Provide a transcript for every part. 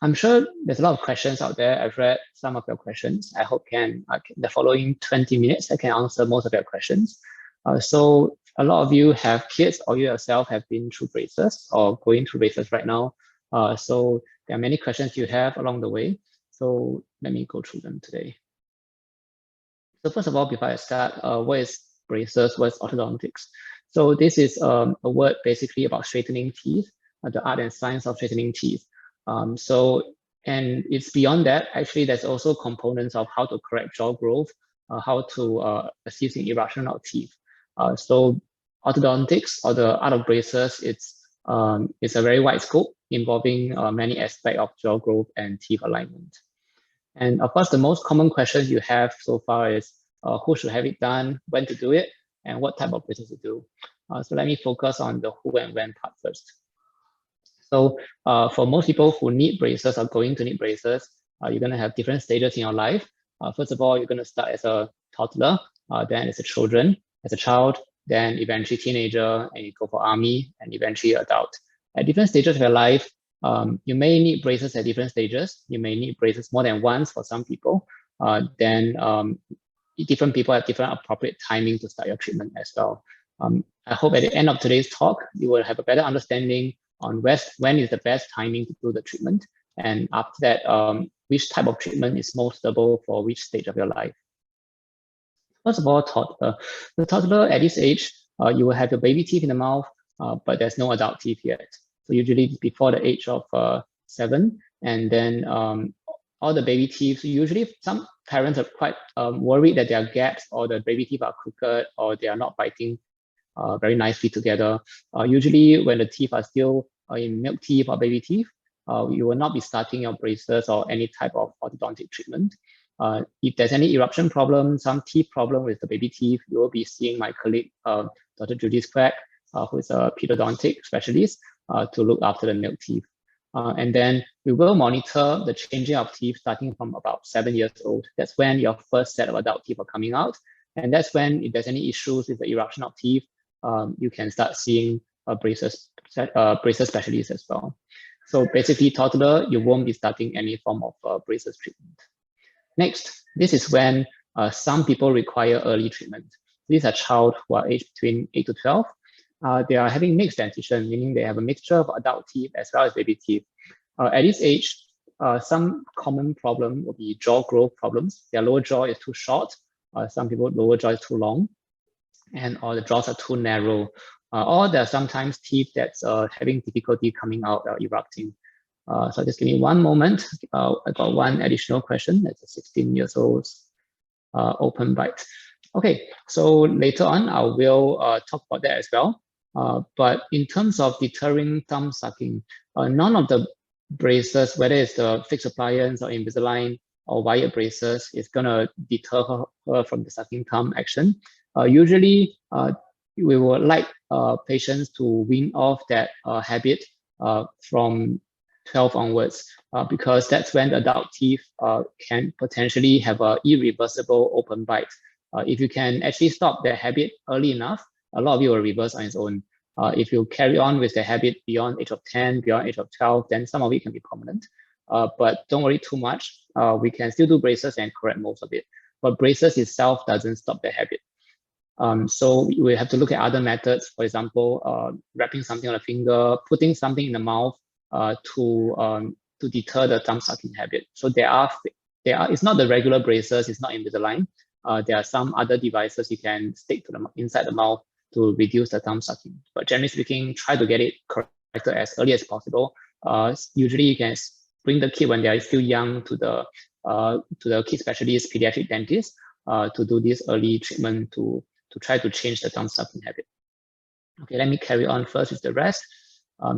I'm sure there's a lot of questions out there. I've read some of your questions. I hope the following 20 minutes, I can answer most of your questions. So a lot of you have kids or you yourself have been through braces or going through braces right now. So there are many questions you have along the way. So let me go through them today. So first of all, before I start, what is braces? What is orthodontics? So this is a word basically about straightening teeth, the art and science of straightening teeth. And it's beyond that. Actually, there's also components of how to correct jaw growth, how to assist in eruption of teeth. So orthodontics, or the art of braces, it's a very wide scope involving many aspects of jaw growth and teeth alignment. And of course, the most common questions you have so far is who should have it done, when to do it, and what type of braces to do. So let me focus on the who and when part first. So for most people who need braces or going to need braces, you're going to have different stages in your life. First of all, you're going to start as a toddler, then as a child, then eventually teenager, and you go for army, and eventually adult. At different stages of your life, you may need braces at different stages. You may need braces more than once for some people. Different people have different appropriate timing to start your treatment as well. I hope at the end of today's talk, you will have a better understanding on when is the best timing to do the treatment. And after that, which type of treatment is most suitable for which stage of your life. First of all, toddler. The toddler at this age, you will have your baby teeth in the mouth, but there's no adult teeth yet. So usually before the age of 7, and then all the baby teeth, usually some parents are quite worried that there are gaps or the baby teeth are crooked or they are not biting very nicely together. Usually when the teeth are still in milk teeth or baby teeth, you will not be starting your braces or any type of orthodontic treatment. If there's any eruption problem, some teeth problem with the baby teeth, you will be seeing my colleague, Dr. Judy Quack, who is a pedodontic specialist, to look after the milk teeth. And then we will monitor the changing of teeth starting from about 7 years old. That's when your first set of adult teeth are coming out. And that's when, if there's any issues with the eruption of teeth, you can start seeing braces specialists as well. So basically, toddler, you won't be starting any form of braces treatment. Next, this is when some people require early treatment. These are child who are aged between 8 to 12. They are having mixed dentition, meaning they have a mixture of adult teeth as well as baby teeth. At this age, some common problem will be jaw growth problems. Their lower jaw is too short. Some people lower jaw is too long, or the jaws are too narrow. Or there are sometimes teeth that's having difficulty coming out or erupting. So just give me one moment. I got one additional question. That's a 16 years old open bite. Okay, so later on, I will talk about that as well. But in terms of deterring thumb sucking, none of the braces, whether it's the fixed appliance or Invisalign or wired braces, is gonna deter her from the sucking thumb action. Usually, we would like patients to wean off that habit from 12 onwards, because that's when the adult teeth can potentially have an irreversible open bite. If you can actually stop the habit early enough, a lot of it will reverse on its own. If you carry on with the habit beyond age of 10, beyond age of 12, then some of it can be permanent. But don't worry too much. We can still do braces and correct most of it. But braces itself doesn't stop the habit. So we have to look at other methods. For example, wrapping something on a finger, putting something in the mouth to deter the thumb sucking habit. So it's not the regular braces, it's not Invisalign. There are some other devices you can stick to inside the mouth to reduce the thumb sucking. But generally speaking, try to get it corrected as early as possible. Usually you can bring the kid when they are still young to the kid specialist, pediatric dentist, to do this early treatment to try to change the thumb sucking habit. Okay, let me carry on first with the rest.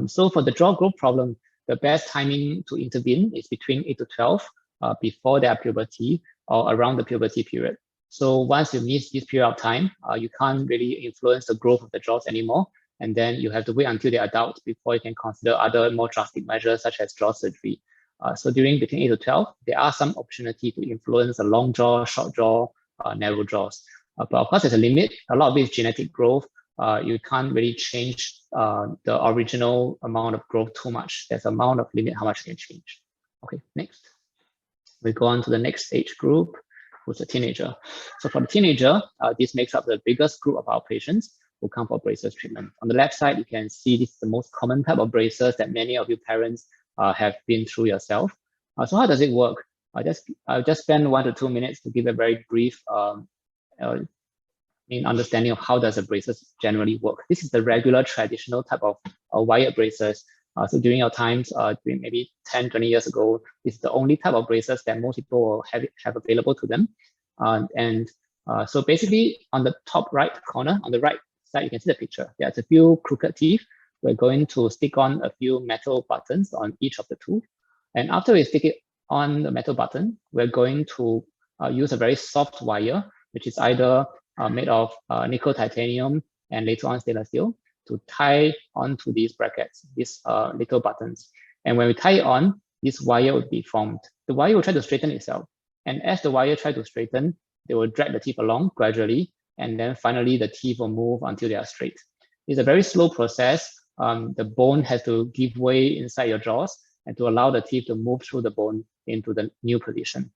So for the jaw growth problem, the best timing to intervene is between 8 to 12, before their puberty or around the puberty period. So once you miss this period of time, you can't really influence the growth of the jaws anymore. And then you have to wait until they're adults before you can consider other more drastic measures such as jaw surgery. So between 8 to 12, there are some opportunity to influence the long jaw, short jaw, narrow jaws. But of course, there's a limit. A lot of it is genetic growth. You can't really change the original amount of growth too much. There's an amount of limit how much you can change. Okay, next. We go on to the next age group, who's a teenager. So for the teenager, this makes up the biggest group of our patients who come for braces treatment. On the left side, you can see this is the most common type of braces that many of you parents have been through yourself. So how does it work? I'll just spend 1 to 2 minutes to give a very brief understanding of how does a braces generally work. This is the regular traditional type of wired braces. So during our times, maybe 10, 20 years ago, this is the only type of braces that most people will have available to them. So basically on the top right corner, on the right side, you can see the picture. There's a few crooked teeth. We're going to stick on a few metal buttons on each of the tooth. And after we stick it on the metal button, we're going to use a very soft wire, which is either made of nickel titanium and later on stainless steel, to tie onto these brackets, these little buttons. And when we tie it on, this wire will be formed. The wire will try to straighten itself. And as the wire tries to straighten, they will drag the teeth along gradually. And then finally, the teeth will move until they are straight. It's a very slow process. The bone has to give way inside your jaws and to allow the teeth to move through the bone into the new position.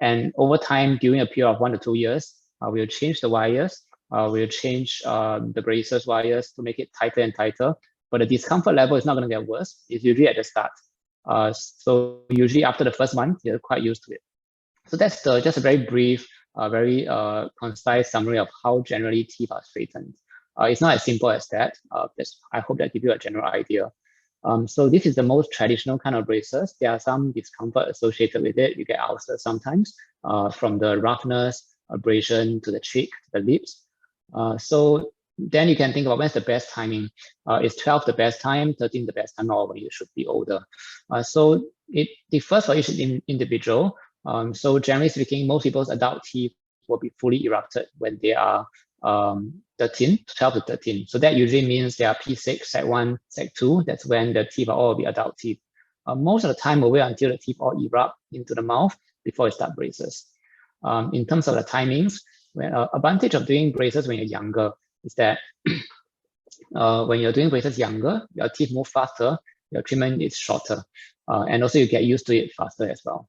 And over time, during a period of 1 to 2 years, we'll change the wires. We'll change the braces wires to make it tighter and tighter. But the discomfort level is not going to get worse. It's usually at the start. So usually after the first month, you're quite used to it. So that's just a very brief, very concise summary of how generally teeth are straightened. It's not as simple as that. I hope that gives you a general idea. So this is the most traditional kind of braces. There are some discomfort associated with it. You get ulcers sometimes from the roughness, abrasion to the cheek, the lips. So then you can think about when's the best timing. Is 12 the best time, 13 the best time, or when you should be older? So it differs for each individual. So generally speaking, most people's adult teeth will be fully erupted when they are 12 to 13. So that usually means they are P6, Sec 1, Sec 2. That's when the teeth are all be adult teeth. Most of the time, we'll wait until the teeth all erupt into the mouth before we start braces. In terms of the timings, advantage of doing braces when you're younger is that when you're doing braces younger, your teeth move faster, your treatment is shorter, and also you get used to it faster as well.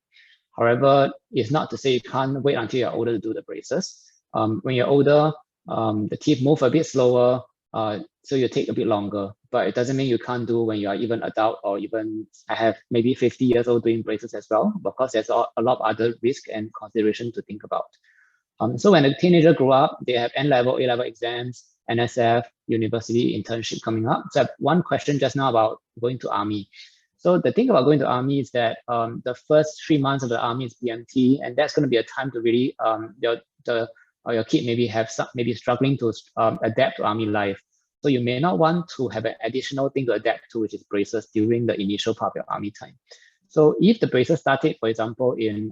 However, it's not to say you can't wait until you're older to do the braces. When you're older, the teeth move a bit slower, so you take a bit longer, but it doesn't mean you can't do when you are even adult, or even I have maybe 50 years old doing braces as well, because there's a lot of other risk and consideration to think about. So when a teenager grow up, they have N-level, A-level exams, NSF, university internship coming up. So I have one question just now about going to army. So the thing about going to army is that the first 3 months of the army is BMT, and that's going to be a time to really your kid maybe struggling to adapt to army life. So you may not want to have an additional thing to adapt to, which is braces during the initial part of your army time. So if the braces started, for example, in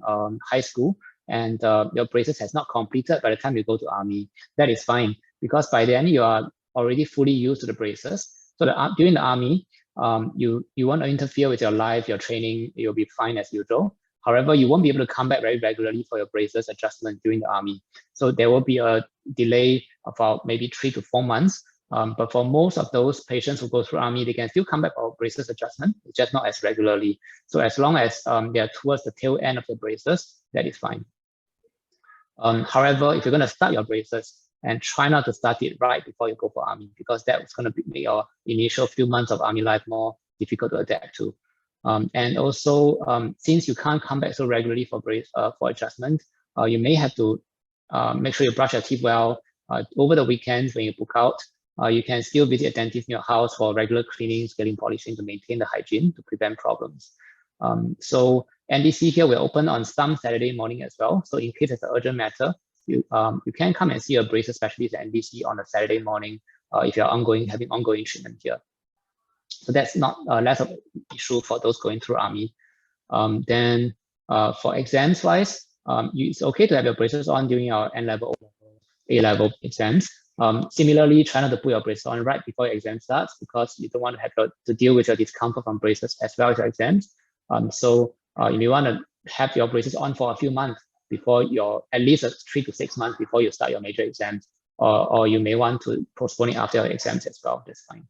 high school, and your braces has not completed by the time you go to army, that is fine, because by then you are already fully used to the braces. So during the army, you want to interfere with your life, your training, you'll be fine as usual. However, you won't be able to come back very regularly for your braces adjustment during the army. So there will be a delay of about maybe 3 to 4 months. But for most of those patients who go through army, they can still come back for braces adjustment, just not as regularly. So as long as they are towards the tail end of the braces, that is fine. However, if you're going to start your braces, and try not to start it right before you go for army, because that's going to make your initial few months of army life more difficult to adapt to. And also, since you can't come back so regularly for adjustment, you may have to make sure you brush your teeth well. Over the weekends when you book out, you can still visit a dentist in your house for regular cleaning, scaling, polishing to maintain the hygiene to prevent problems. So NDC here will open on some Saturday morning as well. So in case it's an urgent matter, you can come and see a braces specialist at NDC on a Saturday morning if you're having ongoing treatment here. So that's not less of an issue for those going through army. Then for exams wise, it's okay to have your braces on during your N-level, A-level exams. Similarly, try not to put your braces on right before your exam starts, because you don't want to have to deal with your discomfort from braces as well as your exams. So you may want to have your braces on for a few months before at least 3 to 6 months before you start your major exams, or you may want to postpone it after your exams as well. That's fine.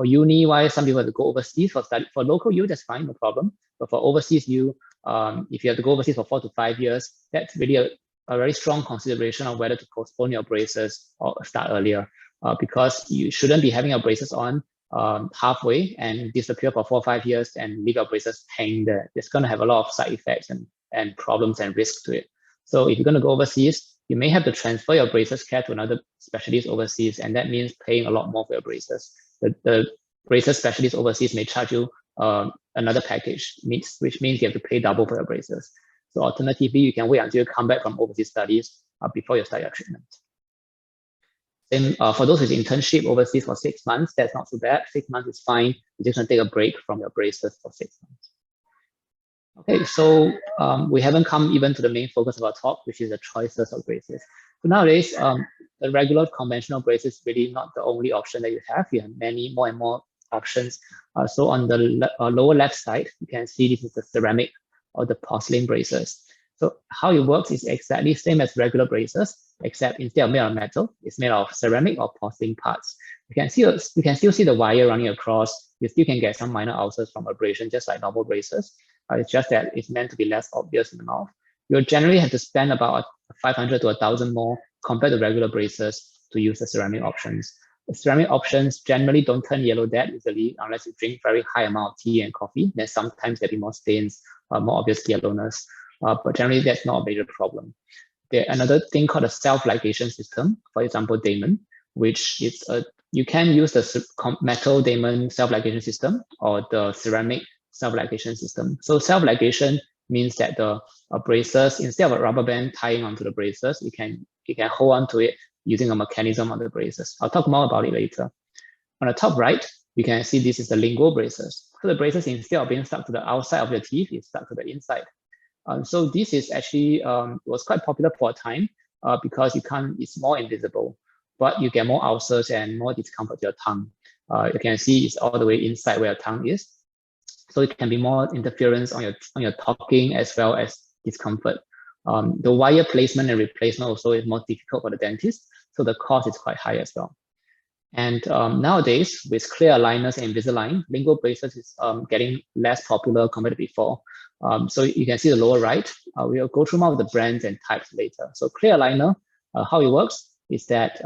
For uni-wise, some people have to go overseas for study. For local you, that's fine, no problem. But for overseas you, if you have to go overseas for 4 to 5 years, that's really a very strong consideration of whether to postpone your braces or start earlier, because you shouldn't be having your braces on halfway and disappear for 4 or 5 years and leave your braces hanging there. It's going to have a lot of side effects and problems and risks to it. So if you're going to go overseas, you may have to transfer your braces care to another specialist overseas, and that means paying a lot more for your braces. The braces specialist overseas may charge you another package, which means you have to pay double for your braces. So alternatively, you can wait until you come back from overseas studies before you start your treatment. Same for those with internship overseas for 6 months, that's not so bad. 6 months is fine. You just want to take a break from your braces for 6 months. Okay, so we haven't come even to the main focus of our talk, which is the choices of braces. So nowadays, the regular conventional braces is really not the only option that you have. You have many more and more options. So on the lower left side, you can see this is the ceramic or the porcelain braces. So how it works is exactly same as regular braces, except instead of made of metal, it's made of ceramic or porcelain parts. You can still see the wire running across. You still can get some minor ulcers from abrasion, just like normal braces. It's just that it's meant to be less obvious in the mouth. You'll generally have to spend about 500 to 1,000 more compared to regular braces to use the ceramic options. The ceramic options generally don't turn yellow that easily unless you drink very high amount of tea and coffee. Then sometimes there'll be more stains, more obvious yellowness, but generally that's not a major problem. There's another thing called a self-ligation system, for example, Damon, which is you can use the metal Damon self-ligation system or the ceramic self-ligation system. So self-ligation means that the braces, instead of a rubber band tying onto the braces, you can hold on to it using a mechanism on the braces. I'll talk more about it later. On the top right, you can see this is the lingual braces. So the braces, instead of being stuck to the outside of your teeth, is stuck to the inside. So this is actually was quite popular for a time because it's more invisible, but you get more ulcers and more discomfort to your tongue. You can see it's all the way inside where your tongue is. So it can be more interference on your talking as well as discomfort. The wire placement and replacement also is more difficult for the dentist, so the cost is quite high as well. And nowadays, with clear aligners and Invisalign, lingual braces is getting less popular compared to before. So you can see the lower right. We'll go through more of the brands and types later. So clear aligner, how it works is that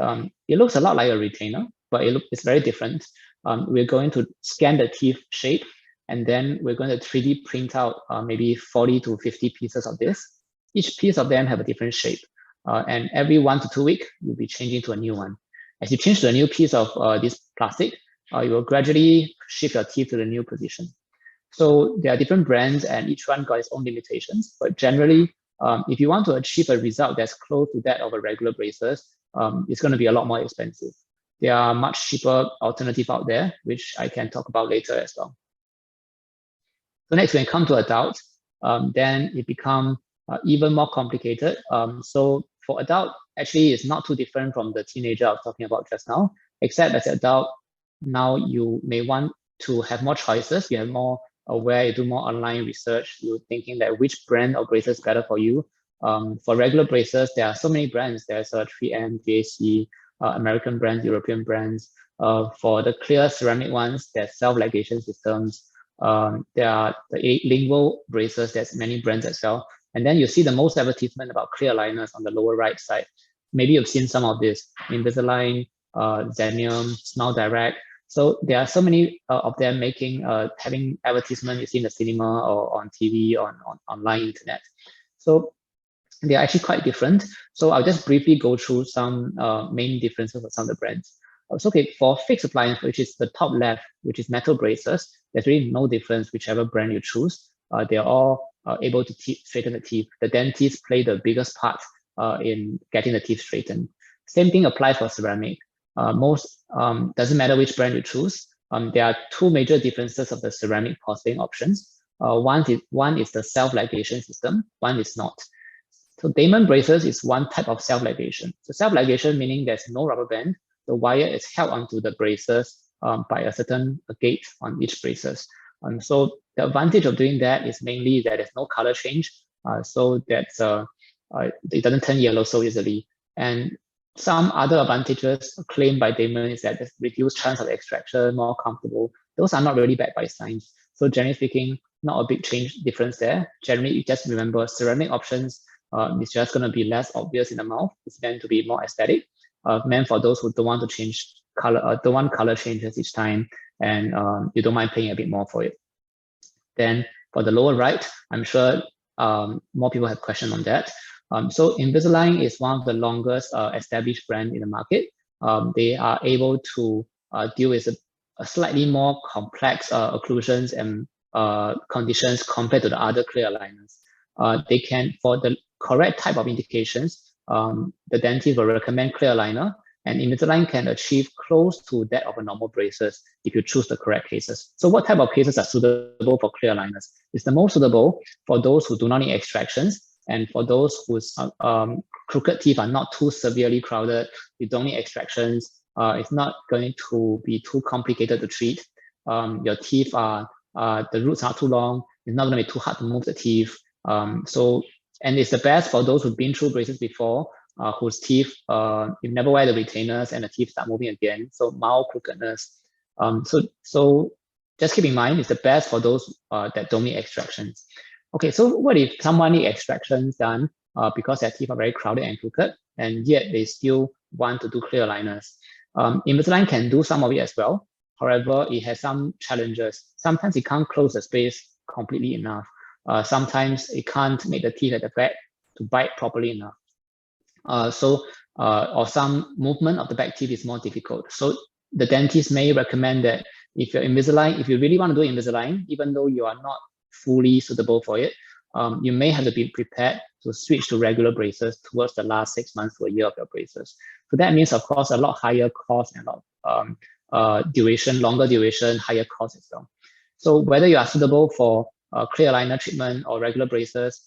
it looks a lot like a retainer, but it's very different. We're going to scan the teeth shape, and then we're going to 3D print out maybe 40 to 50 pieces of this. Each piece of them have a different shape. And every 1 to 2 weeks, you'll be changing to a new one. As you change to a new piece of this plastic, you will gradually shift your teeth to the new position. So there are different brands and each one got its own limitations. But generally, if you want to achieve a result that's close to that of a regular braces, it's going to be a lot more expensive. There are much cheaper alternatives out there, which I can talk about later as well. So next, when it comes to adults, then it becomes even more complicated. So for adult, actually, it's not too different from the teenager I was talking about just now, except as an adult, now you may want to have more choices. You have more aware, you do more online research. You're thinking that which brand of braces is better for you. For regular braces, there are so many brands. There's 3M, VAC, American brands, European brands. For the clear ceramic ones, there's self-ligation systems. There are the lingual braces, there's many brands as well. And then you see the most advertisement about clear aligners on the lower right side. Maybe you've seen some of this, Invisalign, Zenium, Smile Direct. So there are so many of them having advertisement you see in the cinema or on TV, on online internet. So they're actually quite different. So I'll just briefly go through some main differences of some of the brands. So okay, for fixed appliance, which is the top left, which is metal braces, there's really no difference whichever brand you choose. They're all able to straighten the teeth. The dentists play the biggest part in getting the teeth straightened. Same thing applies for ceramic. Doesn't matter which brand you choose. There are two major differences of the ceramic porcelain options. One is the self-ligation system, one is not. So Damon braces is one type of self-ligation. So self-ligation meaning there's no rubber band. The wire is held onto the braces by a certain gate on each braces. So the advantage of doing that is mainly that there's no color change, so that it doesn't turn yellow so easily. And Some other advantages claimed by Damon is that there's reduced chance of extraction, more comfortable. Those are not really backed by science. So generally speaking, not a big difference there. Generally, you just remember ceramic options is just going to be less obvious in the mouth. It's meant to be more aesthetic, meant for those who don't want to change color, don't want color changes each time, and you don't mind paying a bit more for it. Then for the lower right, I'm sure more people have questions on that. So Invisalign is one of the longest established brand in the market. They are able to deal with a slightly more complex occlusions and conditions compared to the other clear aligners. They can, for the correct type of indications, the dentist will recommend clear aligner, and Invisalign can achieve close to that of a normal braces if you choose the correct cases. So what type of cases are suitable for clear aligners? It's the most suitable for those who do not need extractions, and for those whose crooked teeth are not too severely crowded, you don't need extractions, it's not going to be too complicated to treat. Your teeth are, the roots are too long, it's not going to be too hard to move the teeth. And it's the best for those who've been through braces before, whose teeth, you never wear the retainers and the teeth start moving again, so mild crookedness. So just keep in mind, it's the best for those that don't need extractions. Okay, so what if someone needs extractions done because their teeth are very crowded and crooked, and yet they still want to do clear aligners? Invisalign can do some of it as well. However, it has some challenges. Sometimes it can't close the space completely enough. Sometimes it can't make the teeth at the back to bite properly enough. Or some movement of the back teeth is more difficult. So the dentist may recommend that if you're Invisalign, if you really want to do Invisalign, even though you are not fully suitable for it, you may have to be prepared to switch to regular braces towards the last 6 months to a year of your braces. So that means, of course, a lot higher cost and a lot duration, longer duration, higher cost as well. So whether you are suitable for clear aligner treatment or regular braces,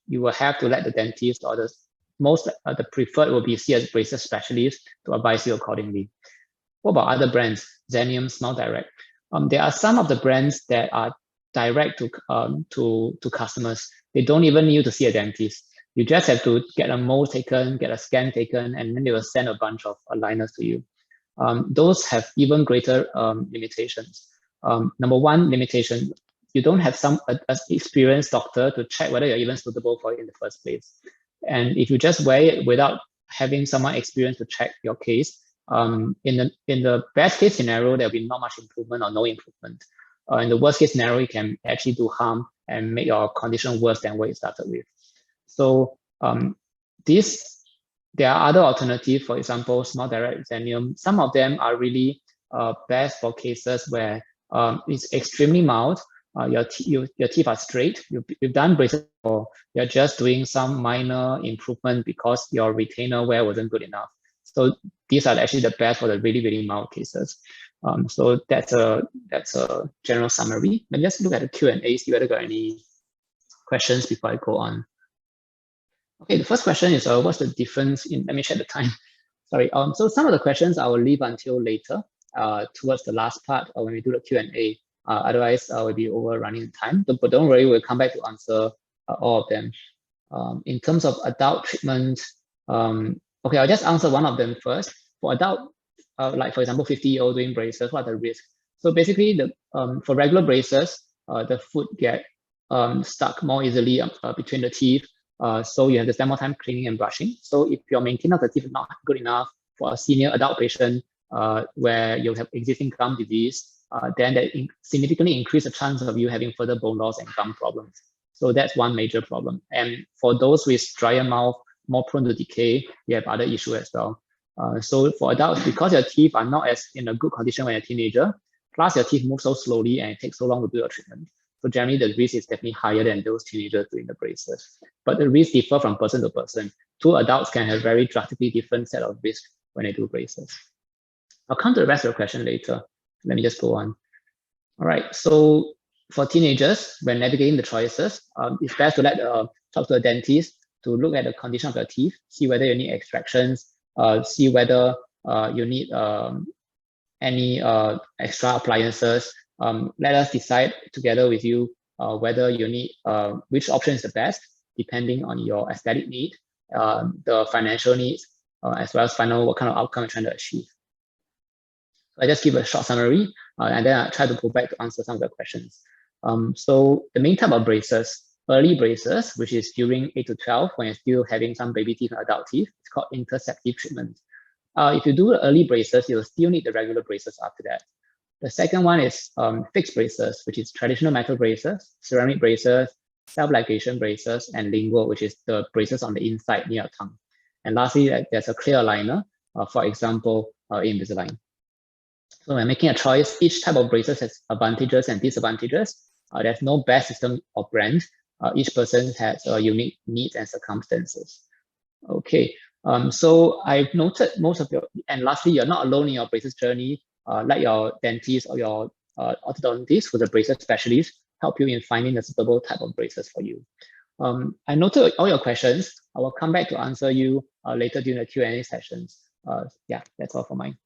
you will have to let the dentist or the preferred will be see a braces specialist to advise you accordingly. What about other brands? Zenium, Smile Direct. There are some of the brands that are direct to customers. They don't even need you to see a dentist. You just have to get a mold taken, get a scan taken, and then they will send a bunch of aligners to you. Those have even greater limitations. Number one limitation, you don't have some experienced doctor to check whether you're even suitable for it in the first place. And if you just wear it without having someone experienced to check your case, in the best case scenario, there'll be not much improvement or no improvement. In the worst case scenario, it can actually do harm and make your condition worse than what it started with. So there are other alternatives, for example, Smile Direct, Zenium. Some of them are really best for cases where it's extremely mild. Your teeth are straight. You've done braces before. You're just doing some minor improvement because your retainer wear wasn't good enough. So these are actually the best for the really, really mild cases. So that's a general summary. Let me just look at the Q&A, see whether there are any questions before I go on. Okay, the first question is, what's the difference in, let me check the time. Sorry, so some of the questions I will leave until later, towards the last part when we do the Q&A. Otherwise, we'll be overrunning time. But don't worry, we'll come back to answer all of them. In terms of adult treatment, okay, I'll just answer one of them first. For adult, like for example, 50-year-old doing braces, what are the risks? So basically, for regular braces, the food get stuck more easily between the teeth. So you have to spend more time cleaning and brushing. So if your maintenance of the teeth is not good enough for a senior adult patient where you have existing gum disease, then that significantly increase the chance of you having further bone loss and gum problems. So that's one major problem. And for those with drier mouth, more prone to decay, you have other issues as well. So for adults, because your teeth are not as in a good condition when you're a teenager, plus your teeth move so slowly and it takes so long to do your treatment. So generally the risk is definitely higher than those teenagers doing the braces. But the risk differ from person to person. Two adults can have very drastically different set of risks when they do braces. I'll come to the rest of the question later. Let me just go on. All right, so for teenagers, when navigating the choices, it's best to talk to a dentist to look at the condition of your teeth, see whether you need extractions, see whether you need any extra appliances. Let us decide together with you whether you need which option is the best, depending on your aesthetic need, the financial needs, as well as find out what kind of outcome you're trying to achieve. So I just give a short summary, and then I try to go back to answer some of the questions. So the main type of braces, early braces, which is during 8 to 12, when you're still having some baby teeth and adult teeth, it's called interceptive treatment. If you do early braces, you'll still need the regular braces after that. The second one is fixed braces, which is traditional metal braces, ceramic braces, self-ligation braces, and lingual, which is the braces on the inside near your tongue. And lastly, there's a clear aligner, for example, Invisalign. So when making a choice, each type of braces has advantages and disadvantages. There's no best system or brand. Each person has unique needs and circumstances. Okay, so I've noted most of your, and lastly, you're not alone in your braces journey. Let your dentist or your orthodontist, who's a braces specialist, help you in finding the suitable type of braces for you. I noted all your questions. I will come back to answer you later during the Q&A sessions. Yeah, that's all for mine.